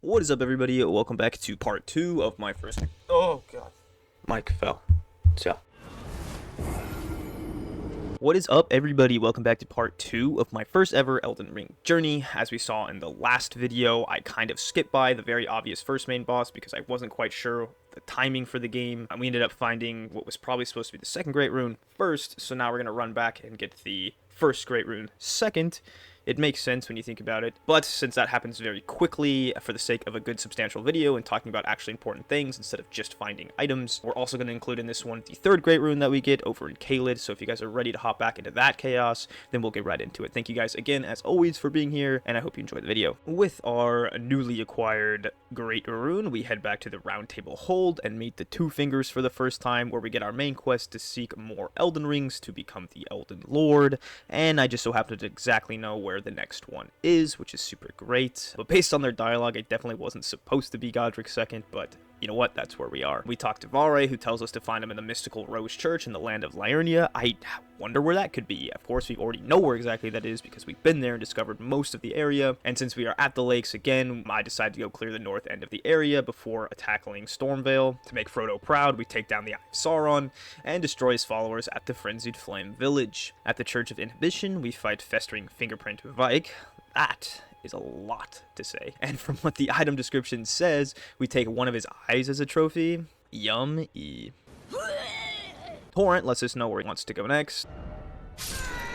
What is up, everybody? Welcome back to part 2 of my first... Oh, God. Mic fell. So... What is up, everybody? Welcome back to part 2 of my first ever Elden Ring journey. As we saw in the last video, I kind of skipped by the very obvious first main boss because I wasn't quite sure the timing for the game. And we ended up finding what was probably supposed to be the second Great Rune first, so now we're going to run back and get the first Great Rune second. It makes sense when you think about it, but since that happens very quickly for the sake of a good substantial video and talking about actually important things instead of just finding items, we're also going to include in this one the third Great Rune that we get over in Caelid. So if you guys are ready to hop back into that chaos, then we'll get right into it. Thank you guys again, as always, for being here, and I hope you enjoyed the video. With our newly acquired Great Rune, we head back to the Round Table Hold and meet the Two Fingers for the first time, where we get our main quest to seek more Elden Rings to become the Elden Lord, and I just so happen to exactly know where the next one is, which is super great. But based on their dialogue, it definitely wasn't supposed to be Godric's second, but you know what? That's where we are. We talk to Vare, who tells us to find him in the mystical Rose Church in the land of Liurnia. I wonder where that could be. Of course, we already know where exactly that is because we've been there and discovered most of the area. And since we are at the lakes again, I decided to go clear the north end of the area before tackling Stromveil. To make Frodo proud, we take down the Eye of Sauron and destroy his followers at the Frenzied Flame Village. At the Church of Inhibition, we fight festering Fingerprint Vike. That is a lot to say. And from what the item description says, we take one of his eyes as a trophy. Yum-y. Torrent lets us know where he wants to go next.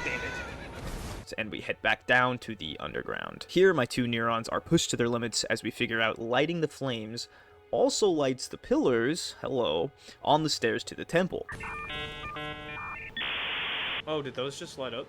Damn it. And we head back down to the underground. Here, my two neurons are pushed to their limits as we figure out lighting the flames also lights the pillars, hello, on the stairs to the temple. Oh, did those just light up?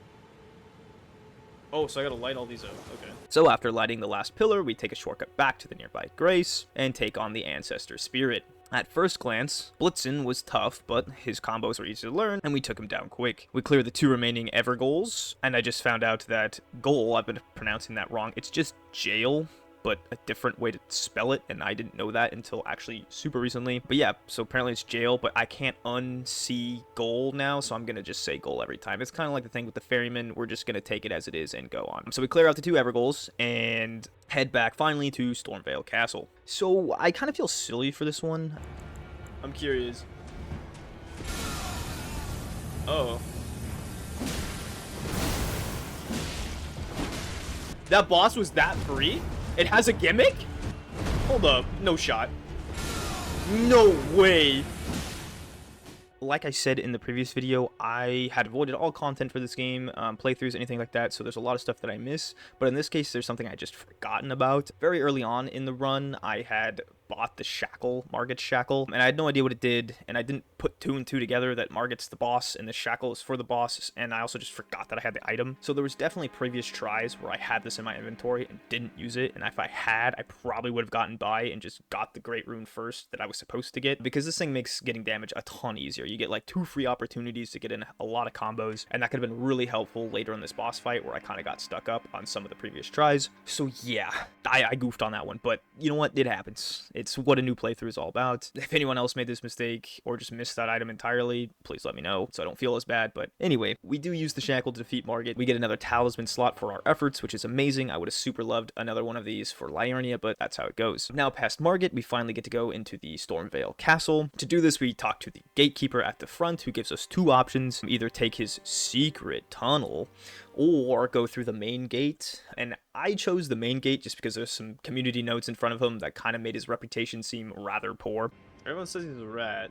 Oh, so I gotta light all these up, okay. So after lighting the last pillar, we take a shortcut back to the nearby Grace, and take on the Ancestor Spirit. At first glance, Blitzen was tough, but his combos were easy to learn, and we took him down quick. We cleared the two remaining Ever goals, and I just found out that goal, I've been pronouncing that wrong, it's just jail, but a different way to spell it, and I didn't know that until actually super recently. But yeah, so apparently it's jail, but I can't unsee goal now, so I'm gonna just say goal every time. It's kind of like the thing with the ferryman, we're just gonna take it as it is and go on. So we clear out the two Ever goals and head back finally to Stromveil Castle. So I kind of feel silly for this one. I'm curious. Oh. That boss was that free? It has a gimmick? Hold up. No shot. No way. Like I said in the previous video, I had avoided all content for this game, playthroughs, anything like that, so there's a lot of stuff that I miss. But in this case, there's something I just forgotten about. Very early on in the run, I had bought the shackle, Margit's shackle, and I had no idea what it did, and I didn't put two and two together that Margit's the boss and the shackle is for the boss, and I also just forgot that I had the item. So there was definitely previous tries where I had this in my inventory and didn't use it, and if I had, I probably would have gotten by and just got the Great Rune first that I was supposed to get, because this thing makes getting damage a ton easier. You get like 2 free opportunities to get in a lot of combos, and that could have been really helpful later in this boss fight where I kind of got stuck up on some of the previous tries. So yeah, I goofed on that one, but you know what? It happens. It's what a new playthrough is all about. If anyone else made this mistake or just missed that item entirely, please let me know so I don't feel as bad. But anyway, we do use the shackle to defeat Margit. We get another talisman slot for our efforts, which is amazing. I would have super loved another one of these for Liurnia, but that's how it goes. Now past Margit, we finally get to go into the Stromveil Castle. To do this, we talk to the gatekeeper at the front, who gives us two options: either take his secret tunnel or go through the main gate. And I chose the main gate just because there's some community notes in front of him that kind of made his reputation seem rather poor. Everyone says he's a rat.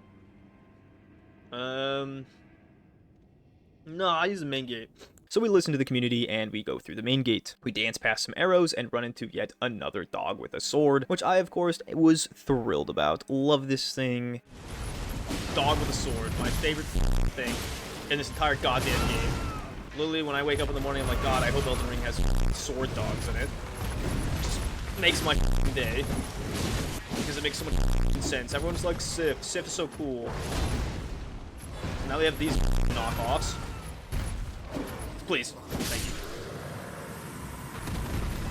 No, I use the main gate. So we listen to the community and we go through the main gate. We dance past some arrows and run into yet another dog with a sword, which I, of course, was thrilled about. Love this thing. Dog with a sword, my favorite thing in this entire goddamn game. Literally, when I wake up in the morning, I'm like, God, I hope Elden Ring has sword dogs in it. Just makes my day. Because it makes so much sense. Everyone's like, Sif. Sif is so cool. Now they have these knockoffs. Please. Thank you.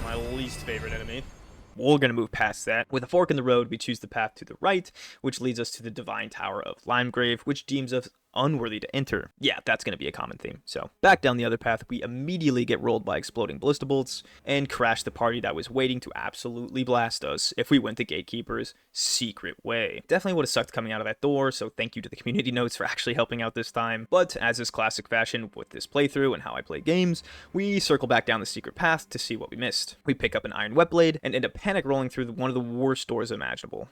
My least favorite enemy. We're going to move past that. With a fork in the road, we choose the path to the right, which leads us to the Divine Tower of Limegrave, which deems us unworthy to enter. Yeah, that's going to be a common theme. So back down the other path, we immediately get rolled by exploding ballista bolts and crash the party that was waiting to absolutely blast us if we went the Gatekeeper's secret way. Definitely would have sucked coming out of that door, so thank you to the community notes for actually helping out this time. But as is classic fashion with this playthrough and how I play games, we circle back down the secret path to see what we missed. We pick up an iron wet blade and end up panic rolling through one of the worst doors imaginable.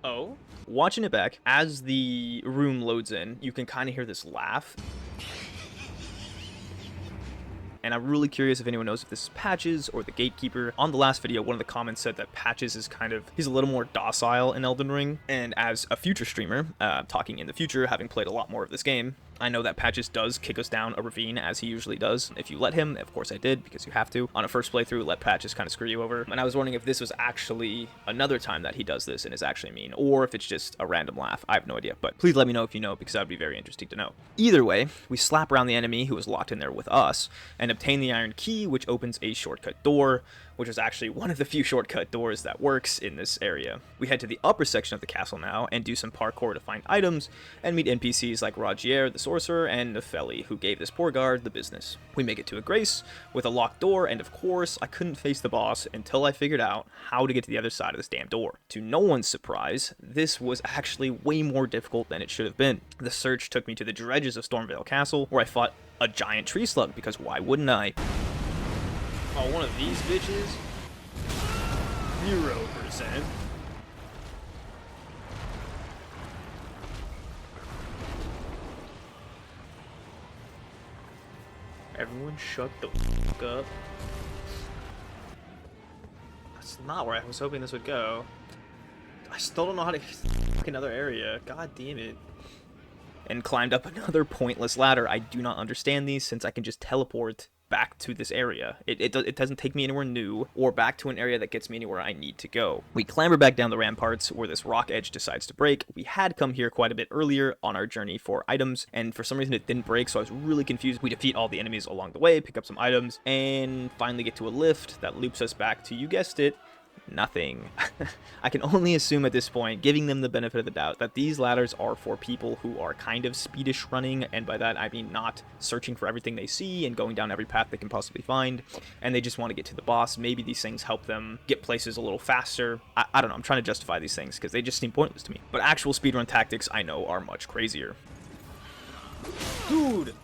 Oh? Watching it back, as the room loads in, you can kind of hear this laugh. And I'm really curious if anyone knows if this is Patches or the Gatekeeper. On the last video, one of the comments said that Patches is he's a little more docile in Elden Ring. And as a future streamer, talking in the future, having played a lot more of this game, I know that Patches does kick us down a ravine, as he usually does. If you let him, of course I did, because you have to. On a first playthrough, let Patches kind of screw you over. And I was wondering if this was actually another time that he does this and is actually mean, or if it's just a random laugh. I have no idea, but please let me know if you know, because that would be very interesting to know. Either way, we slap around the enemy who was locked in there with us, and obtain the iron key, which opens a shortcut door, which is actually one of the few shortcut doors that works in this area. We head to the upper section of the castle now and do some parkour to find items and meet NPCs like Rogier, the sorcerer, and Nefeli, who gave this poor guard the business. We make it to a grace with a locked door, and of course, I couldn't face the boss until I figured out how to get to the other side of this damn door. To no one's surprise, this was actually way more difficult than it should have been. The search took me to the dredges of Stromveil Castle, where I fought a giant tree slug, because why wouldn't I? Oh, one of these bitches? 0%. Everyone shut the fuck up. That's not where I was hoping this would go. I still don't know how to get another area. God damn it. And climbed up another pointless ladder. I do not understand these, since I can just teleport back to this area. It doesn't take me anywhere new or back to an area that gets me anywhere I need to go. We clamber back down the ramparts where this rock edge decides to break. We had come here quite a bit earlier on our journey for items, and for some reason it didn't break, so I was really confused. We defeat all the enemies along the way, pick up some items, and finally get to a lift that loops us back to, you guessed it, nothing. I can only assume at this point, giving them the benefit of the doubt, that these ladders are for people who are kind of speedish running, and by that I mean not searching for everything they see and going down every path they can possibly find, and they just want to get to the boss. Maybe these things help them get places a little faster. I don't know, I'm trying to justify these things because they just seem pointless to me. But actual speedrun tactics I know are much crazier. Dude!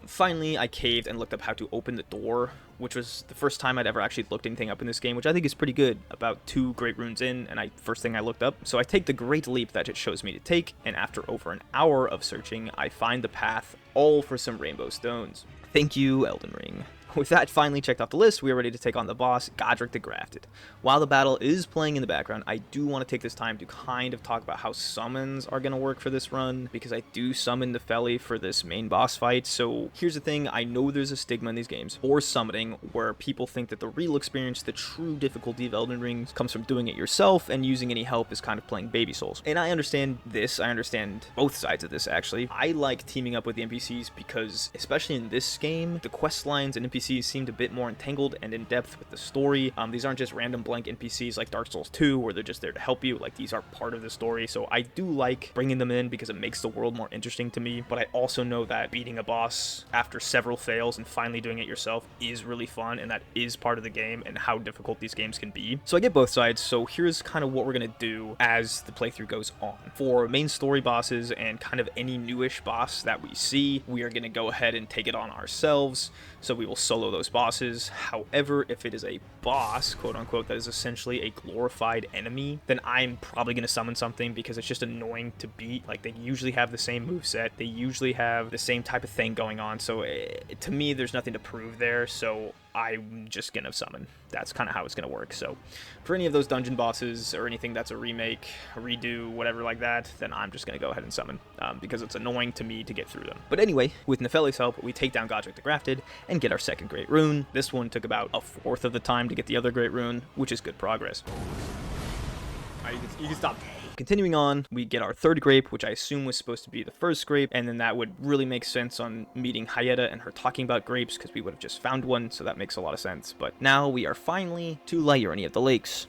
Finally, I caved and looked up how to open the door, which was the first time I'd ever actually looked anything up in this game, which I think is pretty good. About 2 great runes in, and first thing I looked up. So I take the great leap that it shows me to take, and after over an hour of searching, I find the path, all for some rainbow stones. Thank you, Elden Ring. With that finally checked off the list, we are ready to take on the boss, Godric the Grafted. While the battle is playing in the background, I do want to take this time to kind of talk about how summons are going to work for this run, because I do summon Nefeli for this main boss fight. So here's the thing, I know there's a stigma in these games for summoning, where people think that the real experience, the true difficulty of Elden Ring, comes from doing it yourself, and using any help is kind of playing baby souls. And I understand this, I understand both sides of this actually. I like teaming up with the NPCs because, especially in this game, the quest lines and NPCs seemed a bit more entangled and in depth with the story. These aren't just random blank NPCs like Dark Souls 2 where they're just there to help you. Like, these are part of the story, so I do like bringing them in because it makes the world more interesting to me. But I also know that beating a boss after several fails and finally doing it yourself is really fun, and that is part of the game and how difficult these games can be. So I get both sides, so here's kind of what we're gonna do as the playthrough goes on. For main story bosses and kind of any newish boss that we see, we are gonna go ahead and take it on ourselves. So we will solo those bosses. However, if it is a boss, quote unquote, that is essentially a glorified enemy, then I'm probably going to summon something because it's just annoying to beat. Like, they usually have the same moveset, they usually have the same type of thing going on, so to me there's nothing to prove there, so I'm just gonna summon. That's kind of how it's gonna work. So for any of those dungeon bosses or anything that's a remake, a redo, whatever like that, then I'm just gonna go ahead and summon because it's annoying to me to get through them. But anyway, with Nefeli's help, we take down Godric the Grafted and get our second great rune. This one took about a fourth of the time to get the other great rune, which is good progress. Alright, you can stop Continuing on, we get our third grape, which I assume was supposed to be the first grape, and then that would really make sense on meeting Hyetta and her talking about grapes, because we would have just found one, so that makes a lot of sense. But now we are finally to Liurnia of the Lakes.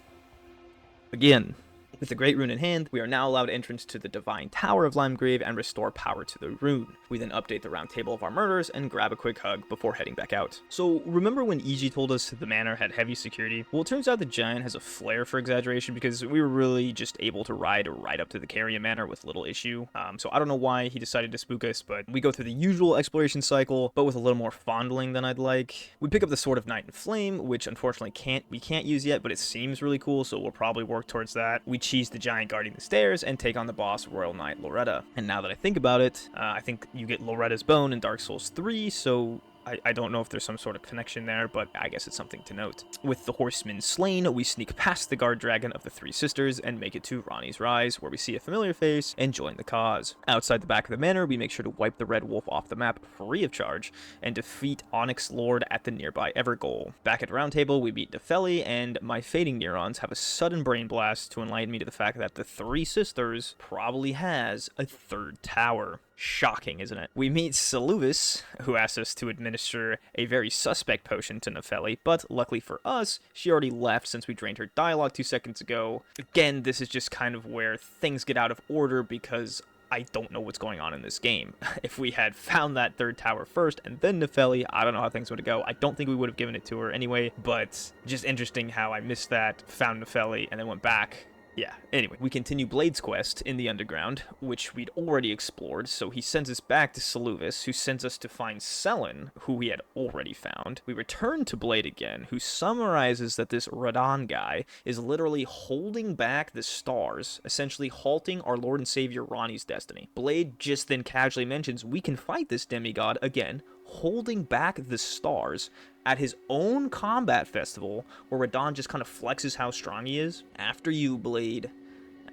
Again. With the Great Rune in hand, we are now allowed entrance to the Divine Tower of Limegrave and restore power to the rune. We then update the round table of our murders and grab a quick hug before heading back out. So remember when EG told us the manor had heavy security? Well, it turns out the giant has a flair for exaggeration because we were really just able to ride right up to the Carrion Manor with little issue. So I don't know why he decided to spook us, but we go through the usual exploration cycle, but with a little more fondling than I'd like. We pick up the Sword of Night and Flame, which unfortunately we can't use yet, but it seems really cool, so we'll probably work towards that. We cheese the giant guarding the stairs and take on the boss Royal Knight Loretta. And now that I think about it, I think you get Loretta's bone in Dark Souls 3, so I don't know if there's some sort of connection there, but I guess it's something to note. With the horsemen slain, we sneak past the guard dragon of the Three Sisters and make it to Ranni's Rise, where we see a familiar face and join the cause. Outside the back of the manor, we make sure to wipe the Red Wolf off the map free of charge and defeat Onyx Lord at the nearby Evergoal. Back at Round Table, we beat Nepheli, and my fading neurons have a sudden brain blast to enlighten me to the fact that the Three Sisters probably has a third tower. Shocking, isn't it? We meet Seluvis, who asks us to administer a very suspect potion to Nepheli, but luckily for us, she already left since we drained her dialogue 2 seconds ago. Again, this is just kind of where things get out of order because I don't know what's going on in this game. If we had found that third tower first and then Nepheli, I don't know how things would go. I don't think we would have given it to her anyway, but just interesting how I missed that, found Nepheli, and then went back. Yeah, anyway, we continue Blade's quest in the underground, which we'd already explored, so he sends us back to Seluvis, who sends us to find Selen, who we had already found. We return to Blade again, who summarizes that this Radon guy is literally holding back the stars, essentially halting our Lord and Savior Ranni's destiny. Blade just then casually mentions we can fight this demigod again, holding back the stars at his own combat festival, where Radon just kind of flexes how strong he is. After you, Blade.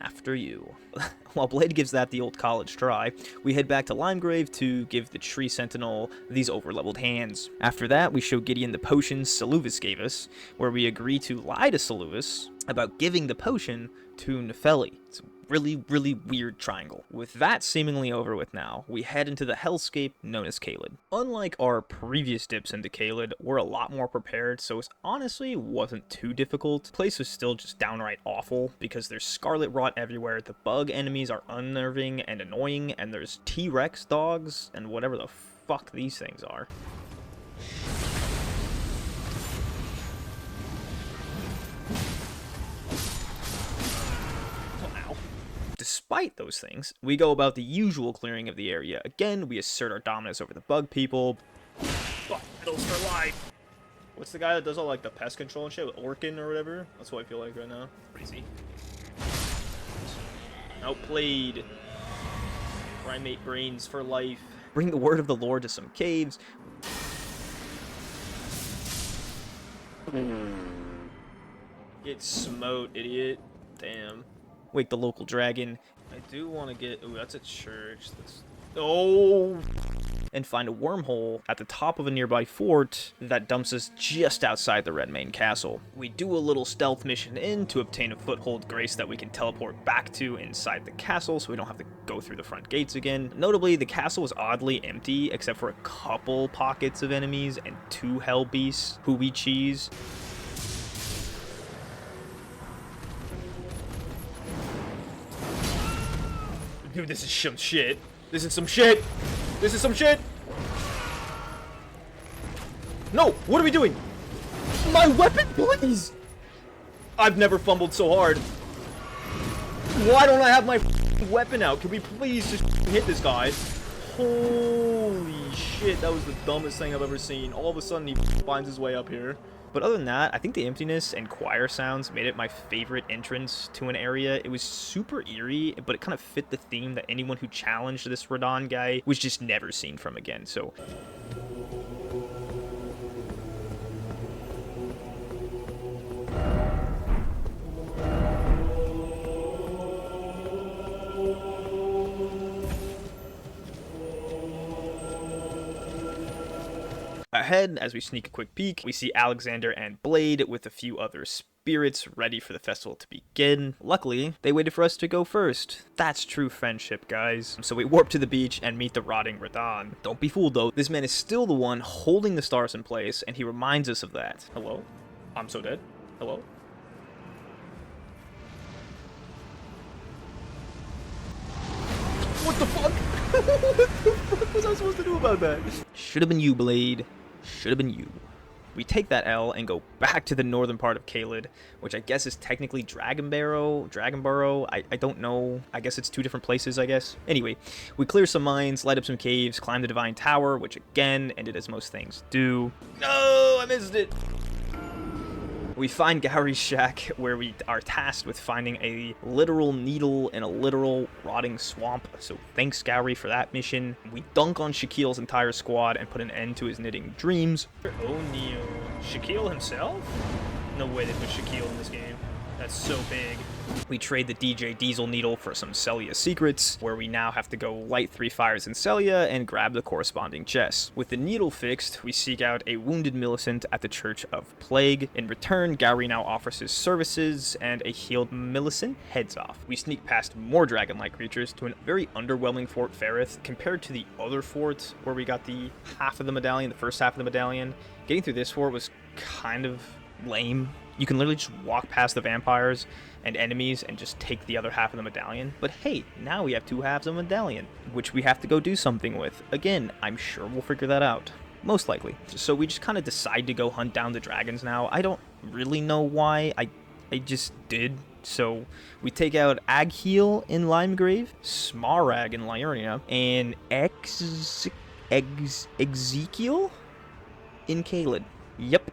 After you. While Blade gives that the old college try, we head back to Limegrave to give the Tree Sentinel these overleveled hands. After that, we show Gideon the potions Seluvis gave us, where we agree to lie to Seluvis about giving the potion to Nepheli. It's a really weird triangle. With that seemingly over with now, we head into the hellscape known as Caelid. Unlike our previous dips into Caelid, we're a lot more prepared, so it honestly wasn't too difficult. The place was still just downright awful, because there's scarlet rot everywhere, the bug enemies are unnerving and annoying, and there's T-Rex dogs, and whatever the fuck these things are. Despite those things, we go about the usual clearing of the area. Again, we assert our dominance over the bug people. Fuck, medals for life! What's the guy that does all like the pest control and shit with Orkin or whatever? That's what I feel like right now. Crazy. Outplayed. Primate brains for life. Bring the word of the Lord to some caves. Get smote, idiot. Damn. Wake the local dragon. I do want to get... Ooh, that's a church. Oh! And find a wormhole at the top of a nearby fort that dumps us just outside the Redmane Castle. We do a little stealth mission in to obtain a foothold grace that we can teleport back to inside the castle so we don't have to go through the front gates again. Notably, the castle was oddly empty except for a couple pockets of enemies and 2 hell beasts who we cheese. Dude, this is some shit. This is some shit. This is some shit. No, what are we doing? My weapon, please. I've never fumbled so hard. Why don't I have my weapon out? Can we please just hit this guy? Holy shit, that was the dumbest thing I've ever seen. All of a sudden, he finds his way up here. But other than that, I think the emptiness and choir sounds made it my favorite entrance to an area. It was super eerie, but it kind of fit the theme that anyone who challenged this Radon guy was just never seen from again, so... Ahead, as we sneak a quick peek, we see Alexander and Blade with a few other spirits, ready for the festival to begin. Luckily, they waited for us to go first. That's true friendship, guys. So we warp to the beach and meet the rotting Radahn. Don't be fooled though, this man is still the one holding the stars in place, and he reminds us of that. Hello? I'm so dead. Hello? What the fuck? What the fuck was I supposed to do about that? Should have been you, Blade. Should have been you. We take that L and go back to the northern part of Caelid, which I guess is technically Dragonburrow. I don't know. I guess it's two different places, I guess. Anyway, we clear some mines, light up some caves, climb the Divine Tower, which again ended as most things do. No, I missed it. We find Gary's shack, where we are tasked with finding a literal needle in a literal rotting swamp, so thanks Gary for that mission. We dunk on Shaquille's entire squad and put an end to his knitting dreams. O'Neal. Shaquille himself? No way they put Shaquille in this game. That's so big. We trade the DJ Diesel Needle for some Celia secrets, where we now have to go light 3 fires in Celia and grab the corresponding chest. With the needle fixed, we seek out a wounded Millicent at the Church of Plague. In return, Gary now offers his services, and a healed Millicent heads off. We sneak past more dragon-like creatures to a very underwhelming Fort Ferrith compared to the other fort where we got the half of the medallion, the first half of the medallion. Getting through this fort was kind of lame. You can literally just walk past the vampires and enemies and just take the other half of the medallion. But hey, now we have 2 halves of a medallion, which we have to go do something with. Again, I'm sure we'll figure that out. Most likely. So we just kind of decide to go hunt down the dragons now. I don't really know why. I just did. So we take out Agheel in Limegrave, Smarag in Liurnia, and Ezekiel in Caelid. Yep,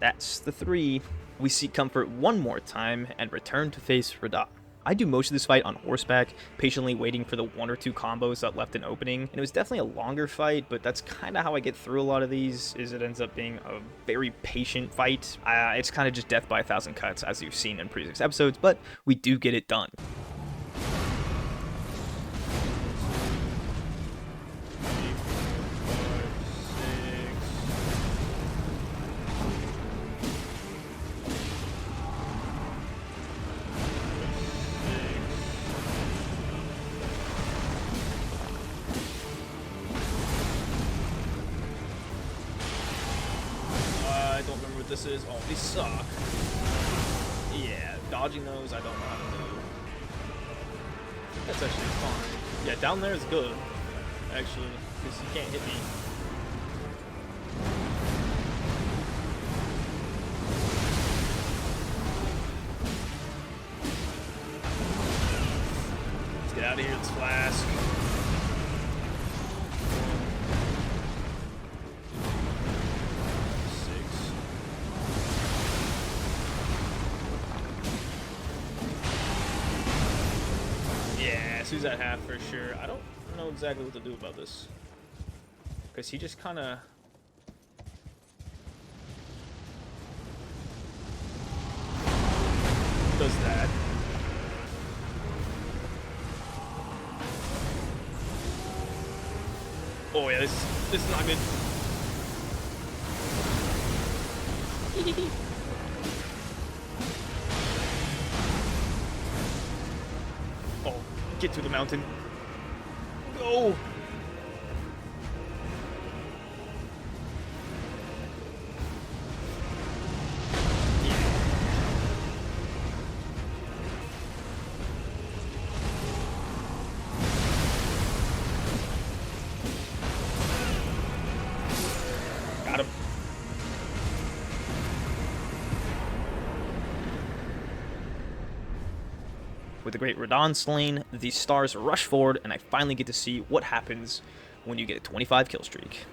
that's the 3. We seek comfort one more time and return to face Radahn. I do most of this fight on horseback, patiently waiting for the 1 or 2 combos that left an opening, and it was definitely a longer fight, but that's kind of how I get through a lot of these, is it ends up being a very patient fight. It's kind of just death by 1,000 cuts, as you've seen in previous episodes, but we do get it done. This is, oh, these suck. Yeah, dodging those I don't know how to do. That's actually fine. Yeah, down there is good, actually, because you can't hit me. Let's get out of here, this flask. Use that half for sure. I don't know exactly what to do about this, because he just kind of does that. Oh yeah, this is not good. Get to the mountain. Go! Got him. With the great Radahn slain, the stars rush forward, and I finally get to see what happens when you get a 25 kill streak.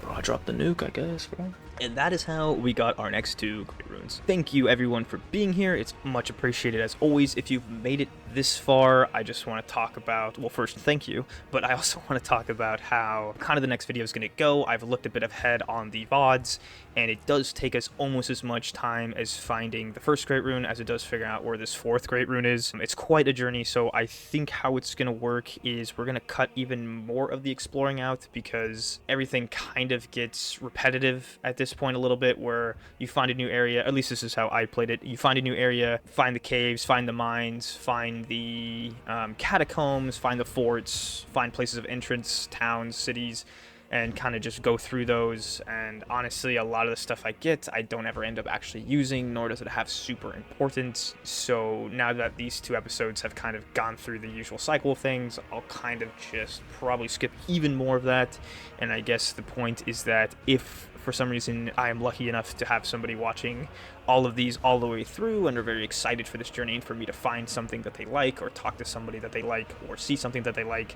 Bro, I dropped the nuke, I guess, bro. And that is how we got our next 2 great runes. Thank you everyone for being here. It's much appreciated as always. If you've made it this far, I just want to talk about, well, first, thank you, but I also want to talk about how kind of the next video is going to go. I've looked a bit ahead on the VODs, and it does take us almost as much time as finding the first Great Rune as it does figuring out where this fourth Great Rune is. It's quite a journey, so I think how it's going to work is we're going to cut even more of the exploring out, because everything kind of gets repetitive at this point a little bit, where you find a new area, at least this is how I played it, you find a new area, find the caves, find the mines, find the catacombs, find the forts, find places of entrance, towns, cities, and kind of just go through those. And honestly, a lot of the stuff I get, I don't ever end up actually using, nor does it have super importance. So now that these 2 episodes have kind of gone through the usual cycle of things, I'll kind of just probably skip even more of that. And I guess the point is that if for some reason I am lucky enough to have somebody watching all of these all the way through and are very excited for this journey and for me to find something that they like, or talk to somebody that they like, or see something that they like,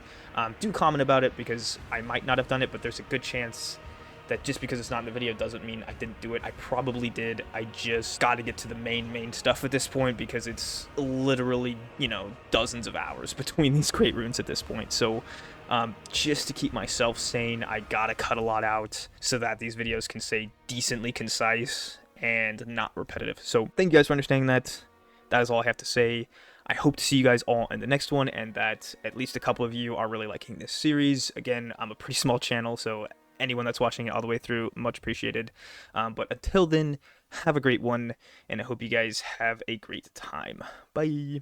do comment about it, because I might not have done it, but there's a good chance that just because it's not in the video doesn't mean I didn't do it. I probably did. I just got to get to the main stuff at this point, because it's literally, you know, dozens of hours between these Great Runes at this point. So just to keep myself sane, I gotta cut a lot out so that these videos can stay decently concise and not repetitive. So thank you guys for understanding that. That is all I have to say. I hope to see you guys all in the next one, and that at least a couple of you are really liking this series. Again, I'm a pretty small channel, so anyone that's watching it all the way through, much appreciated. But until then, have a great one, and I hope you guys have a great time. Bye.